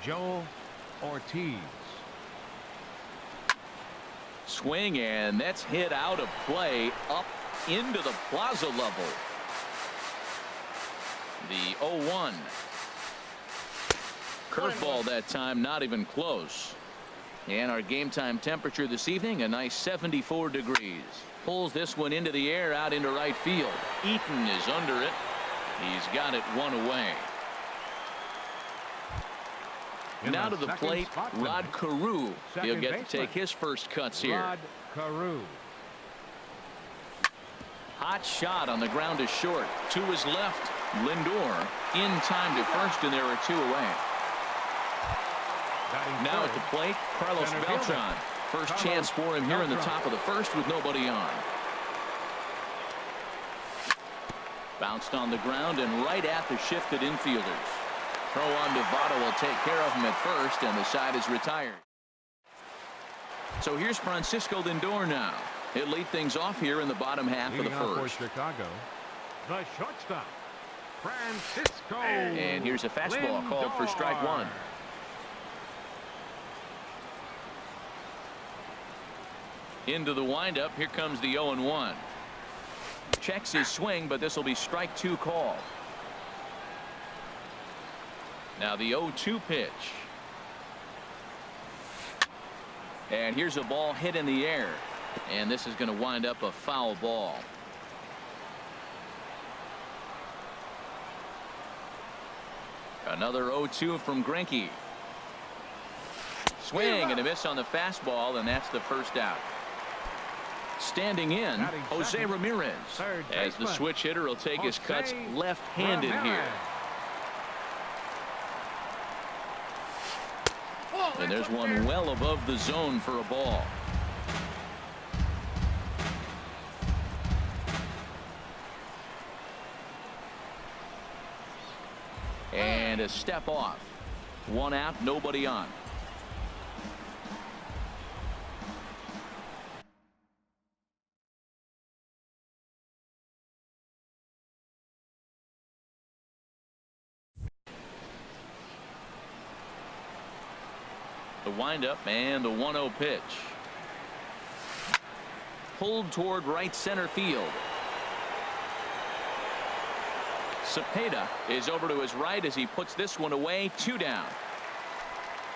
Joel Ortiz. Swing, and that's hit out of play up into the plaza level. The 0-1. Curveball that time, not even close. And our game time temperature this evening, a nice 74 degrees. Pulls this one into the air, out into right field. Eaton is under it. He's got it one away. Now to the plate, Rod Carew. He'll get to take his first cuts here. Rod Carew. Hot shot on the ground is short. To his left, Lindor in time to first, and there are two away. Now at the plate, Carlos Beltran. First chance for him here in the top of the first with nobody on. Bounced on the ground and right at the shifted infielders. Throw on to Votto will take care of him at first, and the side is retired. So here's Francisco Lindor now. He'll lead things off here in the bottom half of the first. For Chicago, the shortstop, Francisco. And here's a fastball called for strike one. Into the windup. Here comes the 0-1. Checks his swing, but this will be strike two call. Now the 0-2 pitch. And here's a ball hit in the air. And this is going to wind up a foul ball. Another 0-2 from Greinke. Swing and a miss on the fastball, and that's the first out. Standing in, Jose Ramirez, as the switch hitter will take his cuts left-handed here. And there's one well above the zone for a ball. And a step off. One out, nobody on. The windup and the 1-0 pitch. Pulled toward right center field. Cepeda is over to his right as he puts this one away. Two down.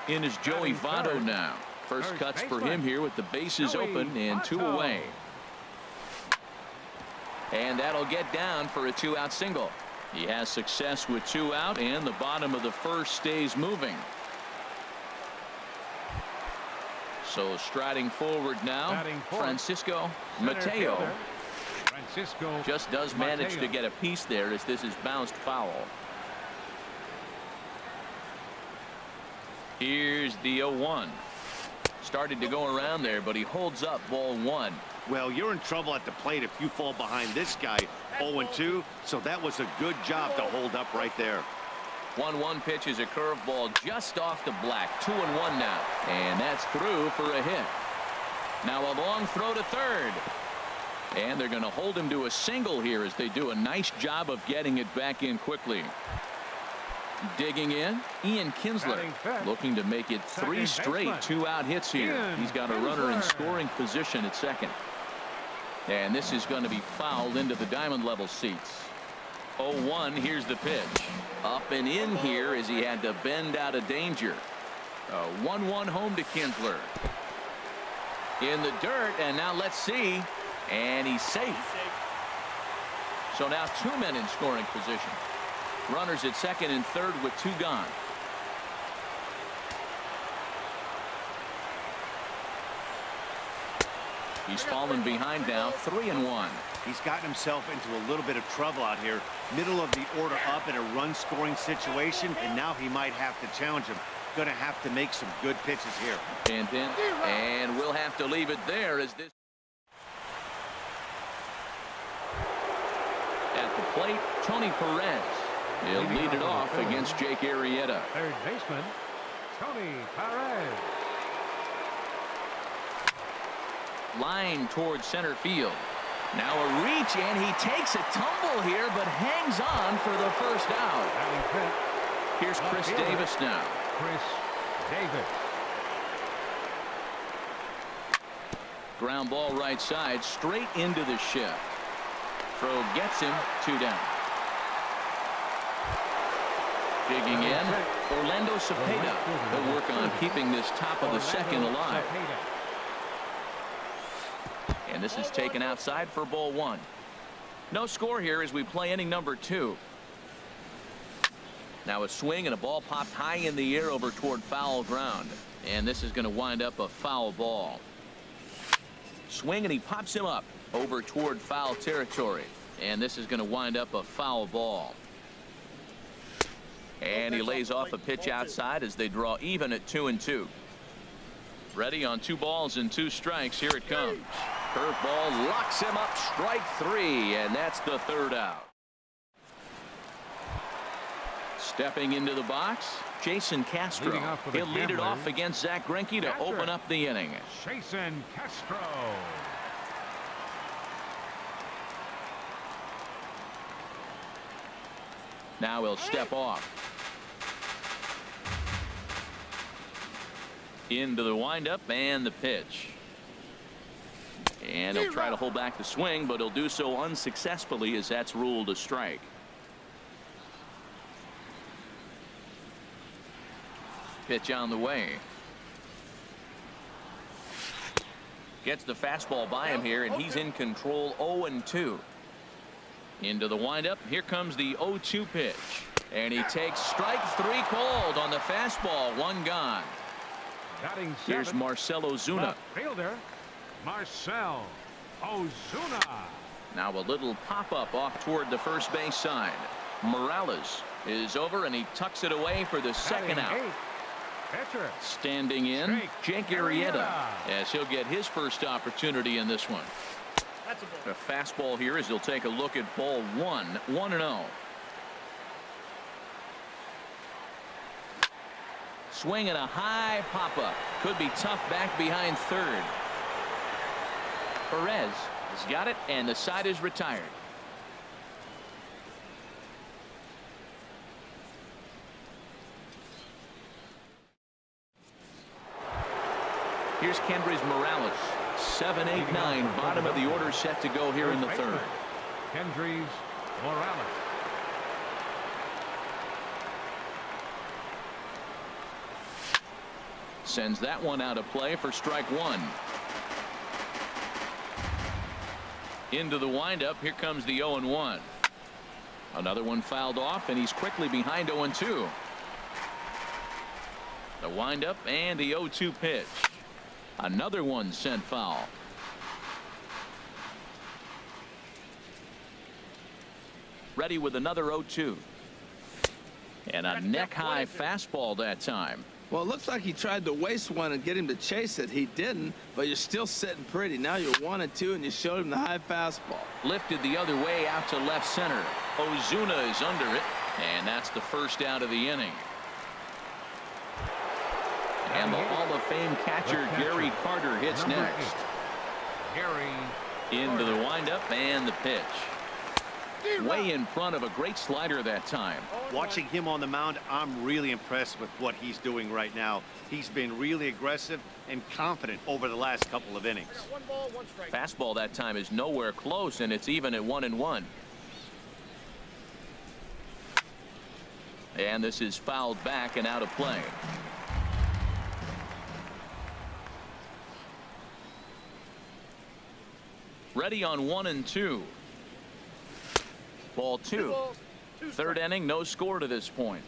In is Joey Votto now. First cuts for him here with the bases open and two away. And that'll get down for a two-out single. He has success with two out, and the bottom of the first stays moving. So striding forward now, Francisco Mateo. Just does manage to get a piece there as this is bounced foul. Here's the 0-1. Started to go around there, but he holds up ball one. Well, you're in trouble at the plate if you fall behind this guy. 0-2, so that was a good job to hold up right there. 1-1 pitch is a curveball just off the black. 2-1 now, and that's through for a hit. Now a long throw to third, and they're going to hold him to a single here as they do a nice job of getting it back in quickly. Digging in, Ian Kinsler, looking to make it three straight two-out hits here. He's got a runner in scoring position at second, and this is going to be fouled into the diamond level seats. 0-1. Here's the pitch. Up and in here as he had to bend out of danger. A 1-1 home to Kinsler. In the dirt, and now let's see. And he's safe. So now two men in scoring position. Runners at second and third with two gone. He's fallen behind now, 3-1. He's gotten himself into a little bit of trouble out here. Middle of the order up in a run scoring situation, and now he might have to challenge him. Going to have to make some good pitches here. And we'll have to leave it there as this. At the plate, Tony Perez. He'll lead it off against Jake Arrieta. Third baseman, Tony Perez. Line towards center field. Now a reach, and he takes a tumble here, but hangs on for the first out. Here's Chris Davis now. Chris Davis. Ground ball right side, straight into the shift. Throw gets him, 2 down. Digging in, Orlando Cepeda. They'll work on keeping this top of the second alive. And this is taken outside for ball 1. No score here as we play inning number 2. Now a swing and a ball popped high in the air over toward foul ground. And this is going to wind up a foul ball. Swing and he pops him up over toward foul territory. And this is going to wind up a foul ball. And he lays off a pitch outside as they draw even at 2-2. Ready on 2 balls and 2 strikes. Here it comes. Curveball locks him up. Strike 3, and that's the 3rd out. Stepping into the box, Jason Castro. He'll lead it off against Zach Greinke to open up the inning. Jason Castro. Now he'll step off. Into the windup and the pitch. And he'll try to hold back the swing, but he'll do so unsuccessfully as that's ruled a strike. Pitch on the way. Gets the fastball by him here, and he's in control. 0-2. Into the windup. Here comes the 0-2 pitch. And he takes strike 3 called on the fastball. 1 gone. Here's Marcell Ozuna. Fielder, Marcell Ozuna. Now a little pop-up off toward the first base side. Morales is over, and he tucks it away for the second out. Pitcher. Standing in, Jake Arrieta, as he'll get his first opportunity in this one. A fastball here as he'll take a look at ball 1, 1-0. Swing and a high pop-up. Could be tough back behind third. Perez has got it, and the side is retired. Here's Kendrys Morales. 7, 8, 9. Bottom of the order set to go here in the 3rd. Kendrys Morales. Sends that one out of play for strike 1. Into the windup. Here comes the 0-1. Another one fouled off, and he's quickly behind 0-2. The windup and the 0-2 pitch. Another one sent foul. Ready with another 0-2. And a neck-high fastball that time. Well, it looks like he tried to waste one and get him to chase it. He didn't, but you're still sitting pretty. Now you're 1-2, and you showed him the high fastball. Lifted the other way out to left center. Ozuna is under it, and that's the first out of the inning. And the Hall of Fame catcher Gary Carter hits next. Gary into the windup and the pitch. Way in front of a great slider that time. Watching him on the mound, I'm really impressed with what he's doing right now. He's been really aggressive and confident over the last couple of innings. Fastball that time is nowhere close, and it's even at 1-1. And this is fouled back and out of play. Ready on 1-2. Ball 2. 3rd inning, no score to this point.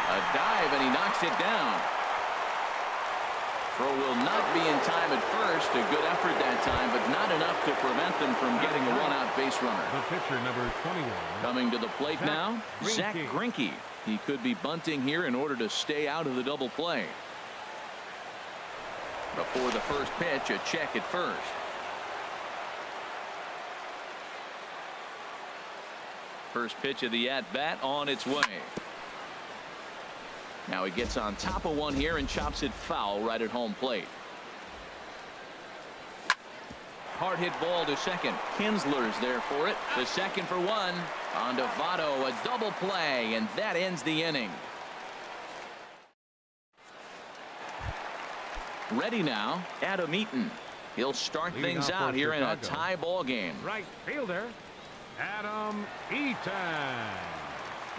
A dive, and he knocks it down. Throw will not be in time at first. A good effort that time, but not enough to prevent them from getting a one-out base runner. The pitcher, number 21. Coming to the plate now, Zach Greinke. He could be bunting here in order to stay out of the double play. Before the first pitch, a check at first. First pitch of the at-bat on its way. Now he gets on top of one here and chops it foul right at home plate. hard hit ball to second. Kinsler's there for it. The second for one. On to Votto, a double play, and that ends the inning. Ready now, Adam Eaton. He'll start Leading things off out for here in a Chicago. tie ball game. Right fielder, Adam Eaton.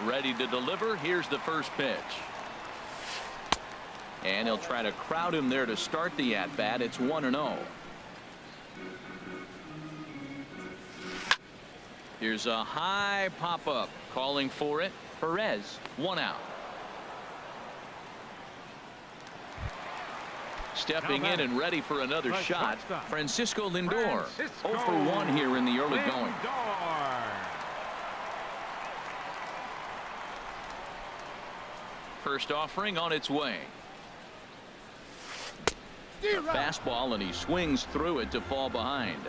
Ready to deliver. Here's the first pitch. And he'll try to crowd him there to start the at-bat. It's 1-0. Here's a high pop-up. Calling for it. Perez, 1 out. Stepping in and ready for another shot, Francisco Lindor. 0 for 1 here in the early going. First offering on its way. A fastball, and he swings through it to fall behind.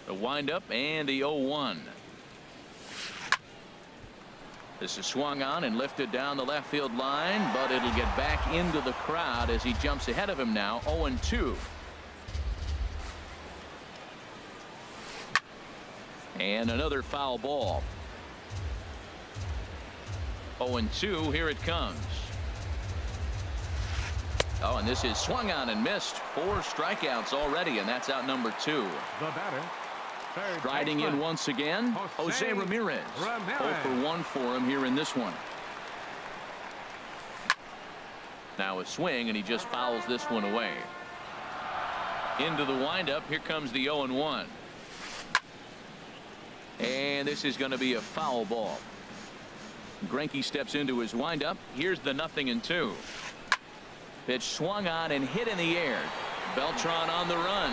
The windup and the 0-1. This is swung on and lifted down the left field line, but it'll get back into the crowd as he jumps ahead of him now. 0-2. And another foul ball. 0-2. Here it comes. Oh, and this is swung on and missed. 4 strikeouts already, and that's out number 2. The batter, third Striding baseman, in once again, Jose Ramirez. 0 for 1 for him here in this one. Now a swing, and he just fouls this one away. Into the windup. Here comes the 0-1. And this is going to be a foul ball. Greinke steps into his windup. Here's the 0-2. Pitch swung on and hit in the air. Beltran on the run.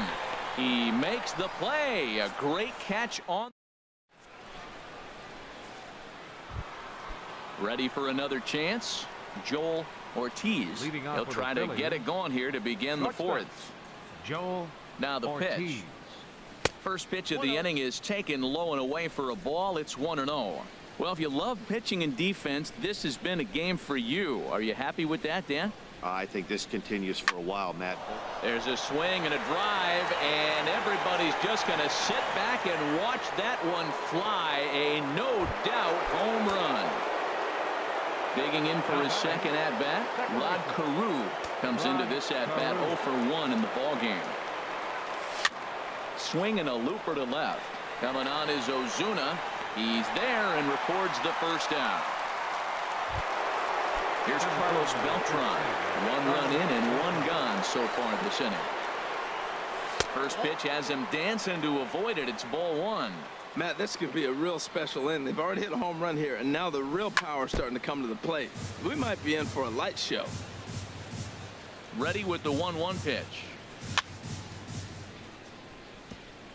He makes the play. A great catch on. Ready for another chance. Joel Ortiz. Leading off He'll with try the to Phillies. get it going here to begin the Shortstop, 4th. Joel Now the Ortiz. pitch. First pitch of the inning is taken low and away for a ball. It's 1-0. Well, if you love pitching and defense, this has been a game for you. Are you happy with that, Dan? I think this continues for a while, Matt. There's a swing and a drive, and everybody's just going to sit back and watch that one fly. A no doubt home run. Digging in for his second at-bat, Rod Carew comes into this at-bat 0 for 1 in the ballgame. Swing and a looper to left. Coming on is Ozuna. He's there and records the first out. Here's Carlos Beltran. 1 run in and 1 gone so far this inning. First pitch has him dancing to avoid it. It's ball 1. Matt, this could be a real special inning. They've already hit a home run here, and now the real power is starting to come to the plate. We might be in for a light show. Ready with the 1-1 pitch.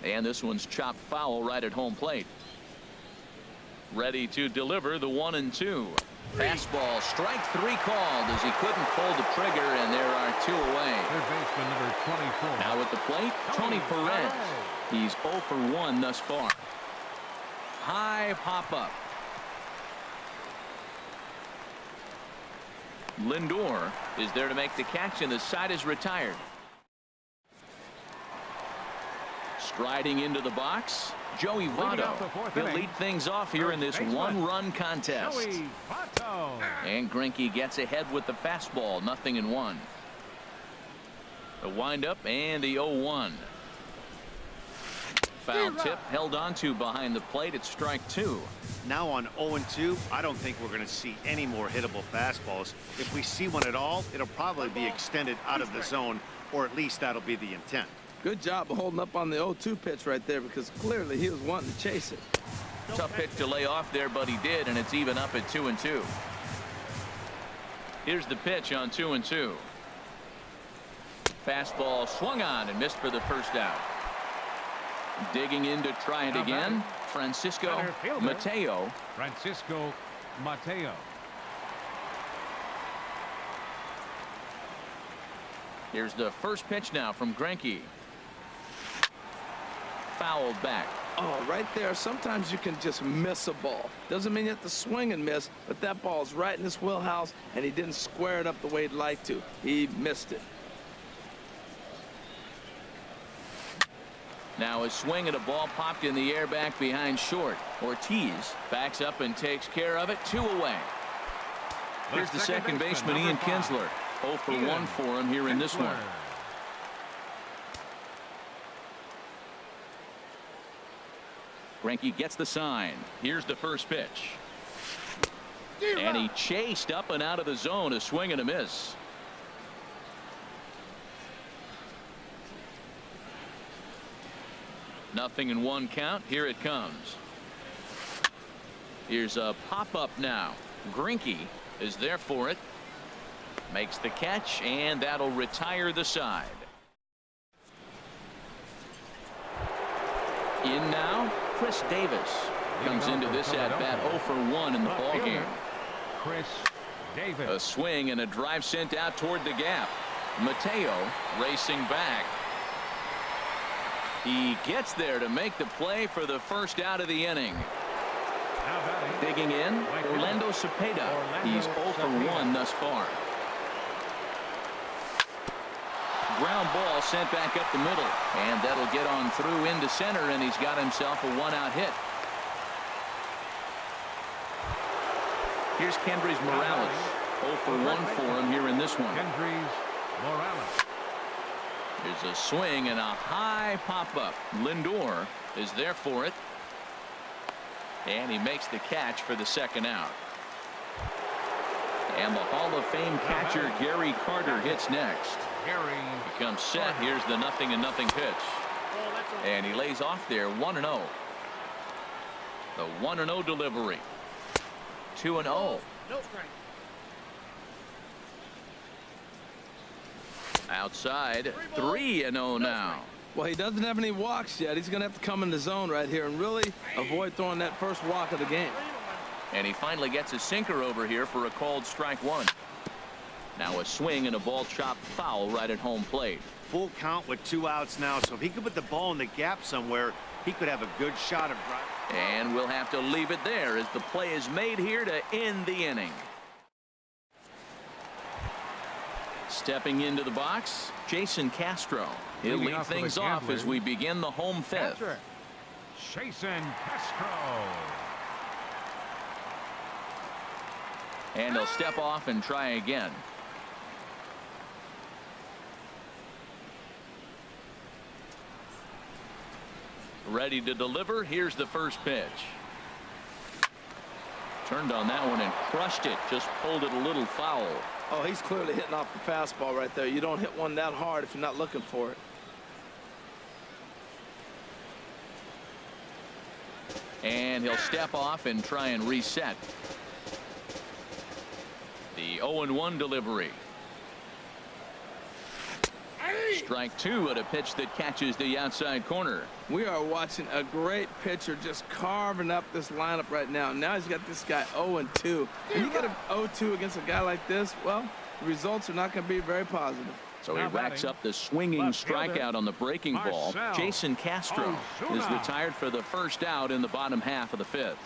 And this one's chopped foul right at home plate. Ready to deliver the 1-2. Fastball, strike 3 called as he couldn't pull the trigger, and there are 2 away. Third baseman number 24. Now at the plate, Tony Perez. He's 0 for 1 thus far. High pop-up. Lindor is there to make the catch, and the side is retired. Striding into the box, Joey Votto. He'll lead things off here in this 1-run contest. Joey Votto. And Greinke gets ahead with the fastball. 0-1. The windup and the 0-1. Foul tip held onto behind the plate. It's strike 2. Now on 0-2, I don't think we're going to see any more hittable fastballs. If we see one at all, it'll probably be extended out of the zone, or at least that'll be the intent. Good job of holding up on the 0-2 pitch right there, because clearly he was wanting to chase it. Tough pitch to lay off there, but he did, and it's even up at 2-2. Here's the pitch on 2-2. Fastball swung on and missed for the first out. Digging in to try it again, Francisco Mateo. Francisco Mateo. Here's the first pitch now from Greinke. Fouled back. Oh, right there. Sometimes you can just miss a ball. Doesn't mean you have to swing and miss, but that ball's right in his wheelhouse, and he didn't square it up the way he'd like to. He missed it. Now a swing at a ball popped in the air back behind short. Ortiz backs up and takes care of it. 2 away. Here's the second baseman, Ian Kinsler. 0 for 1 for him here in this one. Greinke gets the sign. Here's the first pitch. And he chased up and out of the zone. A swing and a miss. Nothing in 1 count. Here it comes. Here's a pop-up now. Greinke is there for it. Makes the catch, and that'll retire the side. In now, Chris Davis comes into this at-bat 0 for 1 in the ballgame. Chris Davis. A swing and a drive sent out toward the gap. Mateo racing back. He gets there to make the play for the first out of the inning. Digging in, Orlando Cepeda. He's 0 for 1 thus far. Ground ball sent back up the middle, and that'll get on through into center, and he's got himself a 1-out hit. Here's Kendrys Morales. 0 for 1 for him here in this one. Kendrys Morales. There's a swing and a high pop-up. Lindor is there for it, and he makes the catch for the second out. And the Hall of Fame catcher Gary Carter hits next. He comes set. Here's the 0-0 pitch. And he lays off there 1-0. The 1-0 delivery. 2-0. Outside 3-0 now. Well, he doesn't have any walks yet. He's going to have to come in the zone right here and really avoid throwing that first walk of the game. And he finally gets a sinker over here for a called strike 1. Now a swing and a ball chopped foul right at home plate. Full count with 2 outs now, so if he could put the ball in the gap somewhere, he could have a good shot of driving. And we'll have to leave it there as the play is made here to end the inning. Stepping into the box, Jason Castro. He'll lead things off as we begin the home 5th. Jason Castro. And he'll step off and try again. Ready to deliver. Here's the first pitch. Turned on that one and crushed it. Just pulled it a little foul. Oh, he's clearly hitting off the fastball right there. You don't hit one that hard if you're not looking for it. And he'll step off and try and reset. The 0-1 delivery. Strike 2 at a pitch that catches the outside corner. We are watching a great pitcher just carving up this lineup right now. Now he's got this guy 0-2. And you get an 0-2 against a guy like this, well, the results are not going to be very positive. So he racks up the swinging strikeout on the breaking ball. Jason Castro is retired for the first out in the bottom half of the 5th.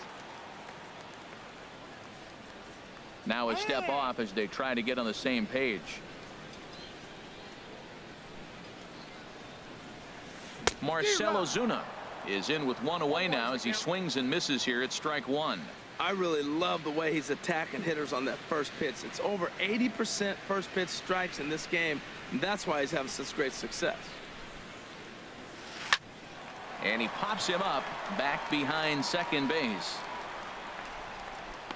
Now a step off as they try to get on the same page. Marcell Ozuna is in with 1 away now as he swings and misses here at strike 1. I really love the way he's attacking hitters on that first pitch. It's over 80% first pitch strikes in this game, and that's why he's having such great success. And he pops him up back behind second base.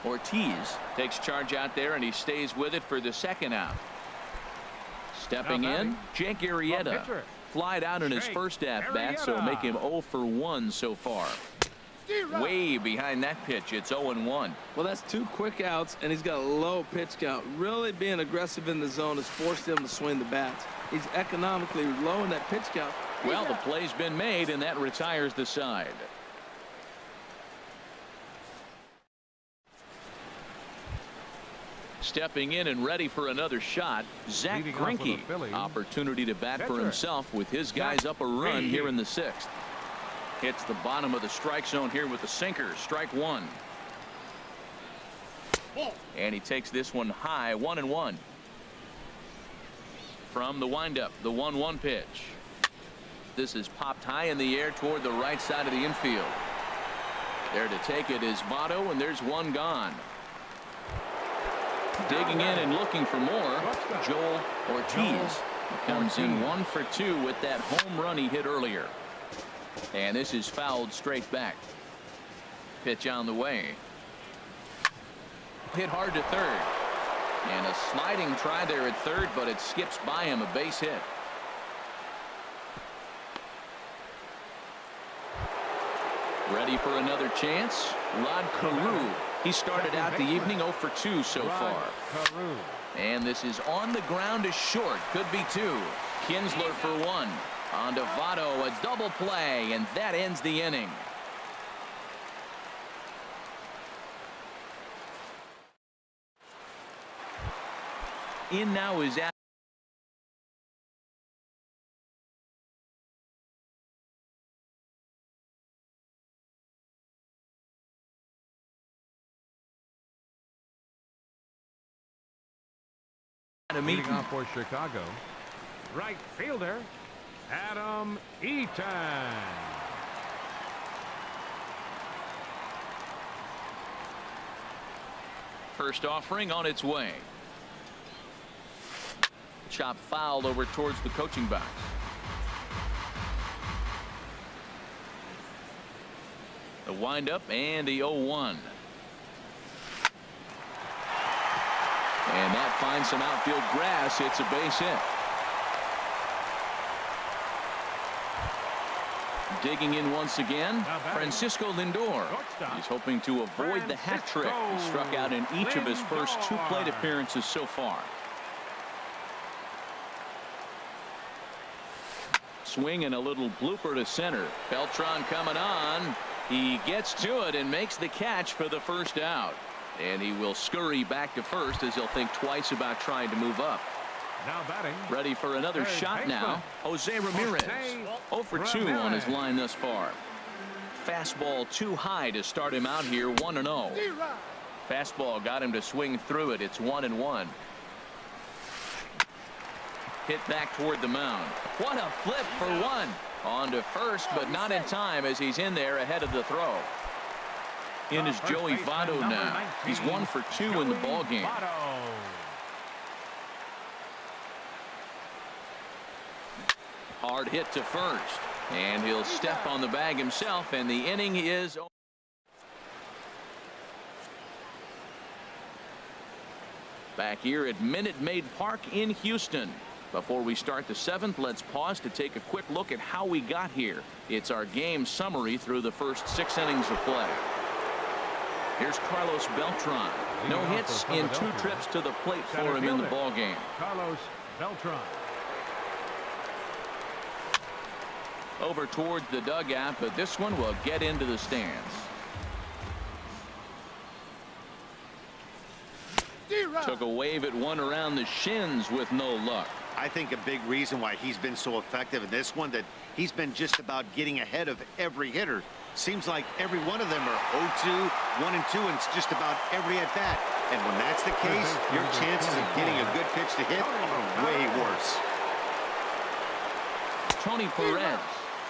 Ortiz takes charge out there, and he stays with it for the second out. Stepping in, Jake Arrieta. Flied out in his first at-bat, so make him 0 for 1 so far. Way behind that pitch. It's 0-1. Well, that's 2 quick outs, and he's got a low pitch count. Really being aggressive in the zone has forced him to swing the bats. He's economically low in that pitch count. Well, the play's been made, and that retires the side. Stepping in and ready for another shot, Zach Greinke. Opportunity to bat for himself with his guys up a run here in the 6th. Hits the bottom of the strike zone here with the sinker. Strike one. And he takes this one high. 1-1. From the windup, the 1-1 pitch. This is popped high in the air toward the right side of the infield. There to take it is Votto, and there's one gone. Digging in and looking for more, Joel Ortiz comes in 1 for 2 with that home run he hit earlier. And this is fouled straight back. Pitch on the way. Hit hard to third. And a sliding try there at third, but it skips by him, a base hit. Ready for another chance. Rod Carew. He started out the evening 0 for 2 so far. And this is on the ground to short. Could be 2. Kinsler for 1. On to Votto, a double play, and that ends the inning. In now is Leading off for Chicago, right fielder Adam Eaton. First offering on its way. Chop fouled over towards the coaching box. The windup and the 0-1. And that finds some outfield grass. It's a base hit. Digging in once again, Francisco Lindor. He's hoping to avoid the hat trick. He struck out in each of his first 2 plate appearances so far. Swing and a little blooper to center. Beltran coming on. He gets to it and makes the catch for the first out. And he will scurry back to first as he'll think twice about trying to move up. Now batting. Ready for another shot now. Jose Ramirez. 0 for 2 on his line thus far. Fastball too high to start him out here. 1-0. Fastball got him to swing through it. It's 1-1. Hit back toward the mound. What a flip for 1. On to first, but not in time as he's in there ahead of the throw. In is Joey Votto now. He's 1 for 2 in the ball game. Hard hit to first, and he'll step on the bag himself, and the inning is over. Back here at Minute Maid Park in Houston. Before we start the 7th, let's pause to take a quick look at how we got here. It's our game summary through the first 6 innings of play. Here's Carlos Beltran. No hits in 2 trips to the plate for him in the ball game. Carlos Beltran. Over towards the dugout, but this one will get into the stands. Took a wave at one around the shins with no luck. I think a big reason why he's been so effective in this one, that he's been just about getting ahead of every hitter. Seems like every one of them are 0-2, 1-2, and it's just about every at bat. And when that's the case, your chances of getting a good pitch to hit are way worse. Tony Perez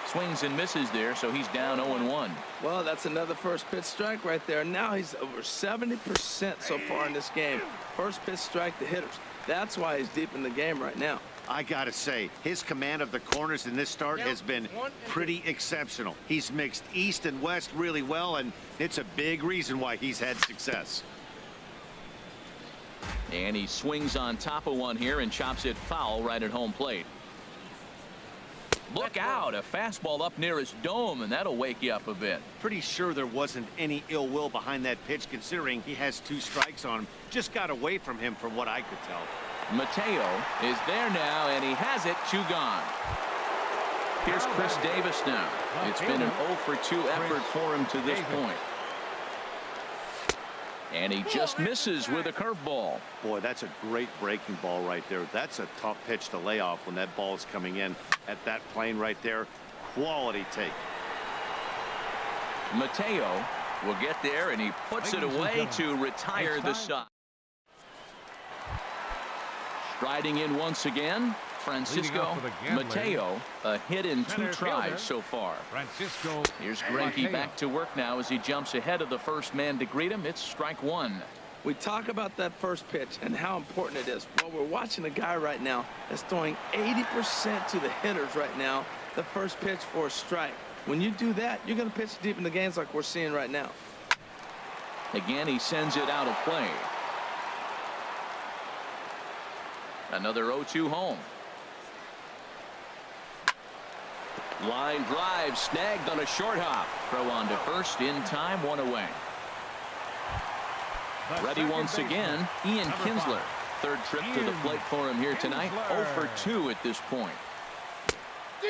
swings and misses there, so he's down 0-1. Well, that's another first pitch strike right there. Now he's over 70% so far in this game. First pitch strike to hitters. That's why he's deep in the game right now. I gotta say, his command of the corners in this start has been pretty exceptional. He's mixed east and west really well, and it's a big reason why he's had success. And he swings on top of one here and chops it foul right at home plate. Look out, a fastball up near his dome, and that'll wake you up a bit. Pretty sure there wasn't any ill will behind that pitch, considering he has 2 strikes on him. Just got away from him from what I could tell. Mateo is there now, and he has it. 2 gone. Here's Chris Davis now. It's been an 0 for 2 effort for him to this point. And he just misses with a curveball. Boy, that's a great breaking ball right there. That's a tough pitch to lay off when that ball is coming in at that plane right there. Quality take. Mateo will get there, and he puts it away to retire the side. Striding in once again, Francisco Mateo, a hit in 2 tries so far. Francisco. Here's Greinke back to work now as he jumps ahead of the first man to greet him. It's strike 1. We talk about that first pitch and how important it is. Well, we're watching a guy right now that's throwing 80% to the hitters right now, the first pitch for a strike. When you do that, you're going to pitch deep in the games like we're seeing right now. Again, he sends it out of play. Another 0-2 home. Line drive snagged on a short hop. Throw on to first in time, 1 away. Ready once again, Ian Kinsler. Third trip to the plate for him here tonight. 0 for 2 at this point.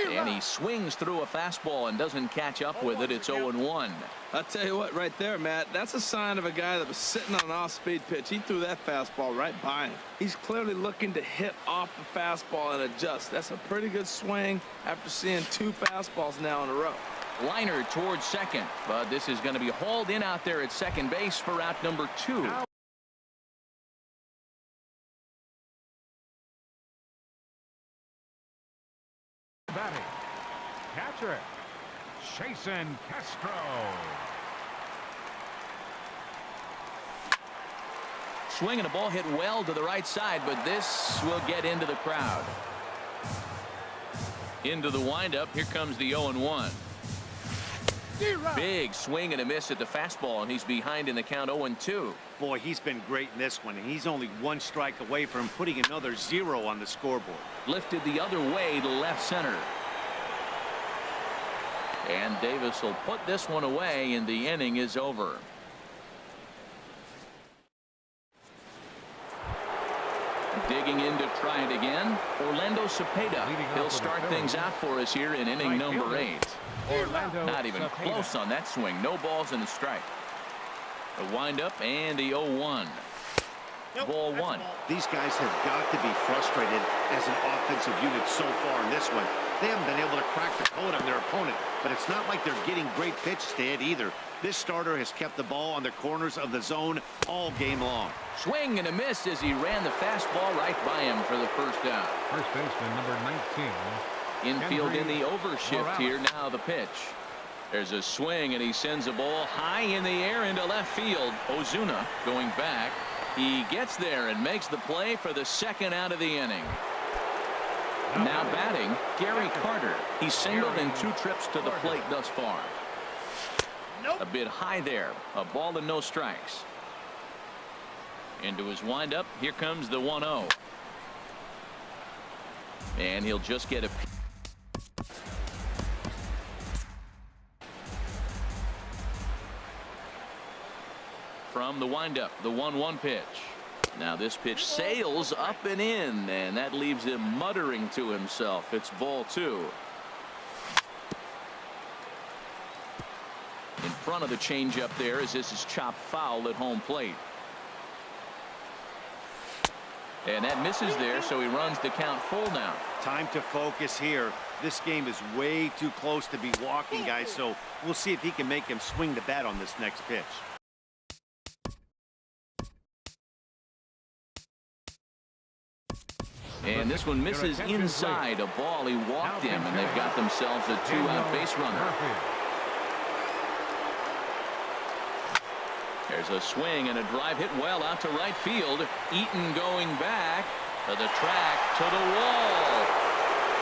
And he swings through a fastball and doesn't catch up with it. It's 0-1. I'll tell you what, right there, Matt, that's a sign of a guy that was sitting on an off-speed pitch. He threw that fastball right by him. He's clearly looking to hit off the fastball and adjust. That's a pretty good swing after seeing 2 fastballs now in a row. Liner towards second, but this is going to be hauled in out there at second base for out number 2. Batting. Catcher. Jason Castro. Swinging a ball hit well to the right side, but this will get into the crowd. Into the windup. Here comes the 0-1. Big swing and a miss at the fastball, and he's behind in the count 0-2. Boy, he's been great in this one, and he's only 1 strike away from putting another 0 on the scoreboard. Lifted the other way to left center. And Davis will put this one away, and the inning is over. Digging in to try it again, Orlando Cepeda. He'll start things out for us here in inning number 8. Not even close on that swing. No balls in the strike. The windup and the 0-1. Ball 1. These guys have got to be frustrated as an offensive unit so far in this one. They haven't been able to crack the code on their opponent, but it's not like they're getting great pitches to hit either. This starter has kept the ball on the corners of the zone all game long. Swing and a miss as he ran the fastball right by him for the first out. First baseman number 19. Infield in the overshift here. Now the pitch. There's a swing, and he sends a ball high in the air into left field. Ozuna going back. He gets there and makes the play for the second out of the inning. Now batting, Gary Carter. He's singled in 2 trips to the plate thus far. A bit high there. A ball and no strikes. Into his windup. Here comes the 1-0. And he'll just get a from the windup. The 1-1 pitch. Now this pitch sails up and in, and that leaves him muttering to himself. It's ball 2. In front of the changeup there, as this is chopped foul at home plate. And that misses there, so he runs the count full now. Time to focus here. This game is way too close to be walking, guys, so we'll see if he can make him swing the bat on this next pitch. And this one misses inside a ball. He walked him, and they've got themselves a 2-out base runner. There's a swing and a drive hit well out to right field. Eaton going back to the track to the wall.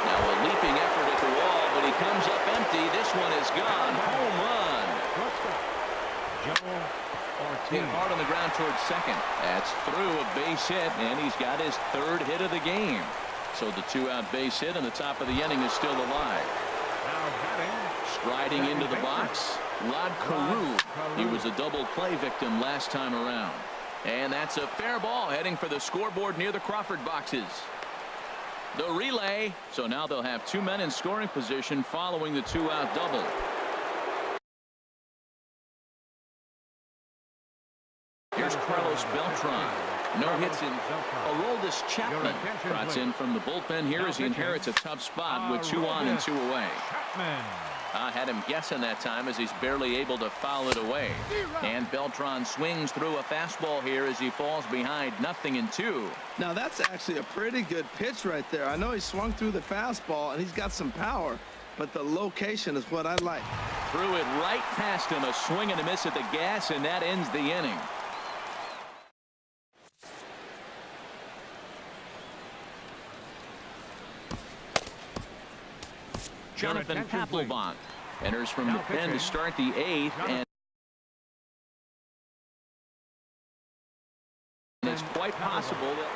Now a leaping effort at the wall, but he comes up empty. This one is gone. Home run. Hit hard on the ground towards second. That's through a base hit, and he's got his 3rd hit of the game. So the 2-out base hit on the top of the inning is still alive. Striding into the box, Rod Carew. He was a double play victim last time around. And that's a fair ball heading for the scoreboard near the Crawford boxes. The relay. So now they'll have 2 men in scoring position following the 2-out double. Here's Carlos Beltran. No hits in. Aroldis Chapman attention, trots please. in from the bullpen here Now as he pitching. inherits a tough spot with 2 on and 2 away. Chapman. I had him guessing that time as he's barely able to foul it away. And Beltran swings through a fastball here as he falls behind 0-2. Now that's actually a pretty good pitch right there. I know he swung through the fastball and he's got some power, but the location is what I like. Threw it right past him, a swing and a miss at the gas, and that ends the inning. Jonathan attention, please. Papelbon enters from Now the pen to pitching. start the 8th, and it's quite possible that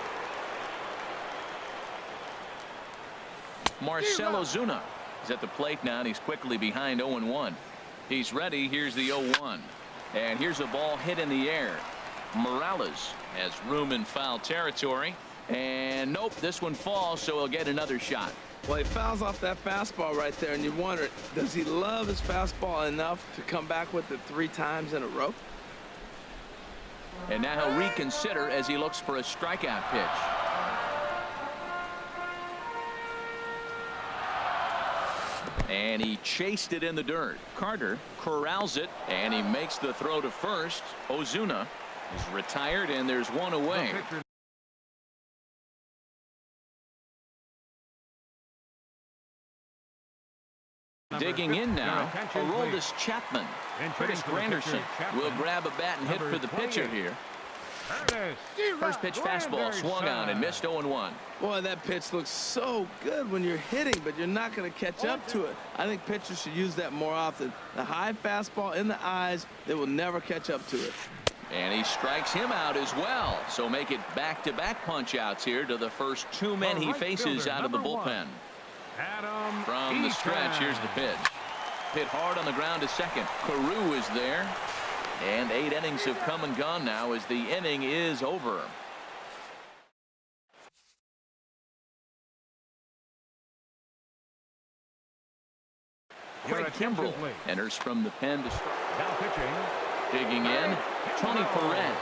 Marcell Ozuna is at the plate now, and he's quickly behind 0-1. He's ready. Here's the 0-1, and here's a ball hit in the air. Morales has room in foul territory, and nope, this one falls, so he'll get another shot. Well, he fouls off that fastball right there, and you wonder, does he love his fastball enough to come back with it 3 times in a row? And now he'll reconsider as he looks for a strikeout pitch. And he chased it in the dirt. Carter corrals it, and he makes the throw to first. Ozuna is retired, and there's 1 away. Digging in now, Aroldis Chapman. Curtis Granderson will grab a bat and hit for the pitcher here. First pitch fastball swung on and missed 0-1. Boy, that pitch looks so good when you're hitting, but you're not going to catch up to it. I think pitchers should use that more often. The high fastball in the eyes, they will never catch up to it. And he strikes him out as well. So make it back-to-back punch-outs here to the first 2 men he faces out of the bullpen. From the stretch, here's the pitch. Hit hard on the ground to second. Carew is there. And 8 innings have come and gone now as the inning is over. Craig Kimbrell enters from the pen to start. Now pitching. Digging in, Tony Perez.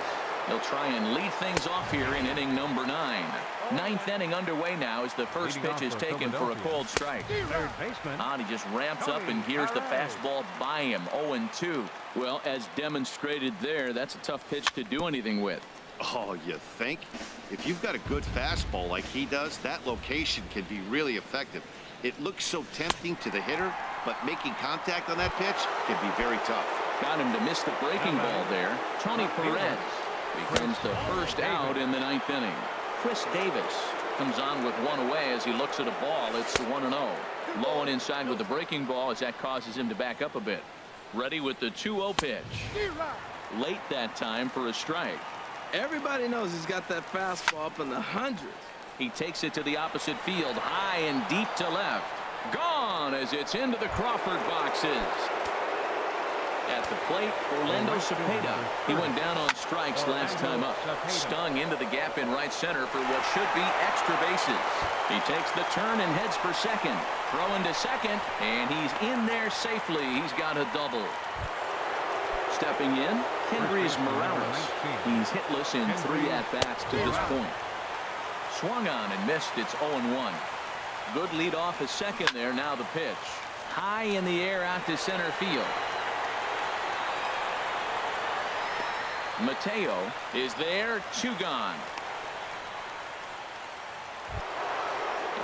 He'll try and lead things off here in inning number 9. 9th inning underway now as the first pitch is taken for a cold strike. Third baseman. He just ramps up, and here's the fastball by him. 0-2. Well, as demonstrated there, that's a tough pitch to do anything with. Oh, you think? If you've got a good fastball like he does, that location can be really effective. It looks so tempting to the hitter, but making contact on that pitch can be very tough. Got him to miss the breaking ball there. Tony Perez becomes the first out in the 9th inning. Chris Davis comes on with 1 away as he looks at a ball. It's 1-0. Low and inside with the breaking ball as that causes him to back up a bit. Ready with the 2-0 pitch. Late that time for a strike. Everybody knows he's got that fastball up in the hundreds. He takes it to the opposite field, high and deep to left. Gone as it's into the Crawford boxes. At the plate, Orlando Cepeda. He went down on strikes last time up. Stung into the gap in right center for what should be extra bases. He takes the turn and heads for second. Throwing to second, and he's in there safely. He's got a double. Stepping in, Kendrys Morales. He's hitless in 3 at-bats to this point. Swung on and missed. It's 0-1. Good lead off a second there. Now the pitch. High in the air out to center field. Mateo is there. 2 gone.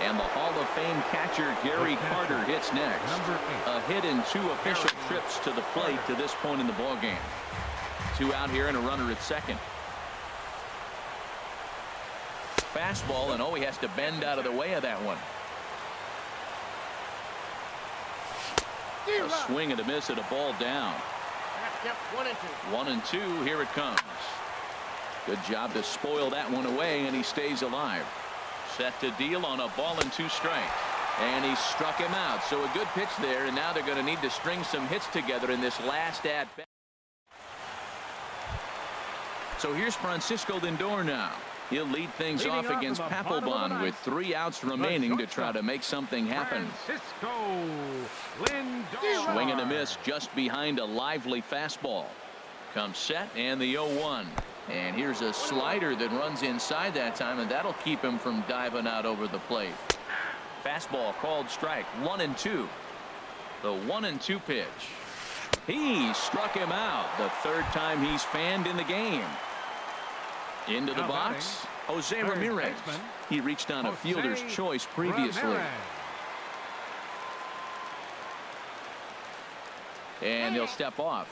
And the Hall of Fame catcher Gary Carter hits next. A hit in 2 official trips to the plate to this point in the ballgame. 2 out here and a runner at second. Fastball, and he has to bend out of the way of that one. A swing and a miss at a ball down. 1-2. Here it comes. Good job to spoil that one away, and he stays alive. Set to deal on a ball and 2 strikes. And he struck him out. So a good pitch there, and now they're going to need to string some hits together in this last at-bat. So here's Francisco Lindor now. He'll lead things off against Papelbon with 3 outs remaining to try to make something happen. Francisco Lindor. Swing and a miss just behind a lively fastball. Comes set, and the 0-1. And here's a slider that runs inside that time, and that'll keep him from diving out over the plate. Fastball called strike. 1-2. The 1-2 pitch. He struck him out. The third time he's fanned in the game. Into the box, Jose Ramirez. He reached on a fielder's choice previously. And he'll step off.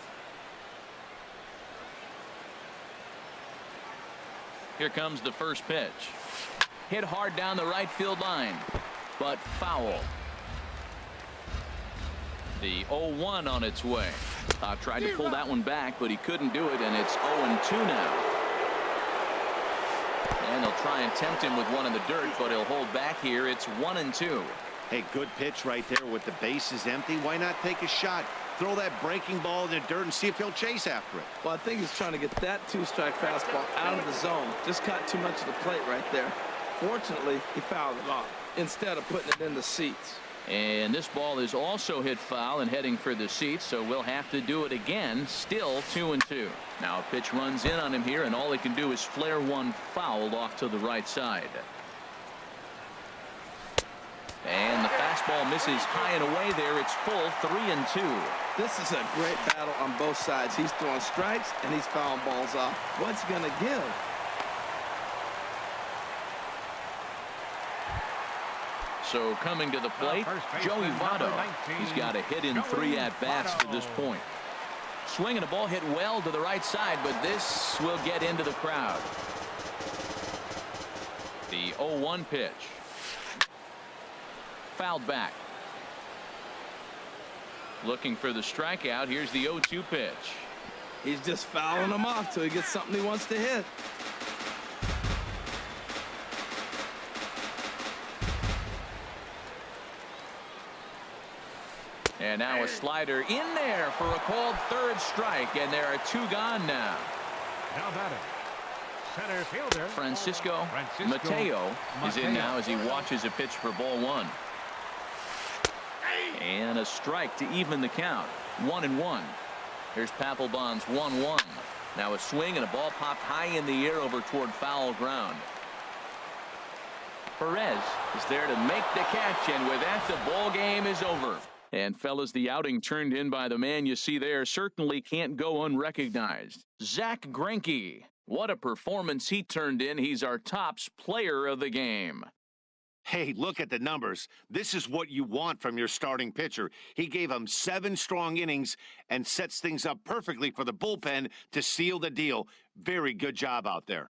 Here comes the first pitch. Hit hard down the right field line, but foul. The 0-1 on its way. Tried to pull that one back, but he couldn't do it, and it's 0-2 now. And they'll try and tempt him with one in the dirt, but he'll hold back here. It's 1-2. Hey, good pitch right there with the bases empty. Why not take a shot? Throw that breaking ball in the dirt and see if he'll chase after it. Well, I think he's trying to get that two-strike fastball out of the zone. Just caught too much of the plate right there. Fortunately, he fouled it off instead of putting it in the seats. And this ball is also hit foul and heading for the seats, so we'll have to do it again. Still 2-2. Now a pitch runs in on him here, and all he can do is flare one foul off to the right side. And the fastball misses high and away there. It's full 3-2. This is a great battle on both sides. He's throwing strikes and he's fouling balls off. What's he gonna give? So coming to the plate, Joey Votto. He's got a hit in 3 at-bats to this point. Swinging a ball hit well to the right side, but this will get into the crowd. The 0-1 pitch. Fouled back. Looking for the strikeout. Here's the 0-2 pitch. He's just fouling him off till he gets something he wants to hit. And now a slider in there for a called third strike, and there are 2 gone now. Now batting, center fielder Francisco Mateo is in now as he watches a pitch for ball 1. And a strike to even the count. 1-1. Here's Papelbon's 1-1. Now a swing and a ball popped high in the air over toward foul ground. Perez is there to make the catch, and with that the ball game is over. And fellas, the outing turned in by the man you see there certainly can't go unrecognized. Zack Greinke. What a performance he turned in. He's our tops player of the game. Hey, look at the numbers. This is what you want from your starting pitcher. He gave him 7 strong innings and sets things up perfectly for the bullpen to seal the deal. Very good job out there.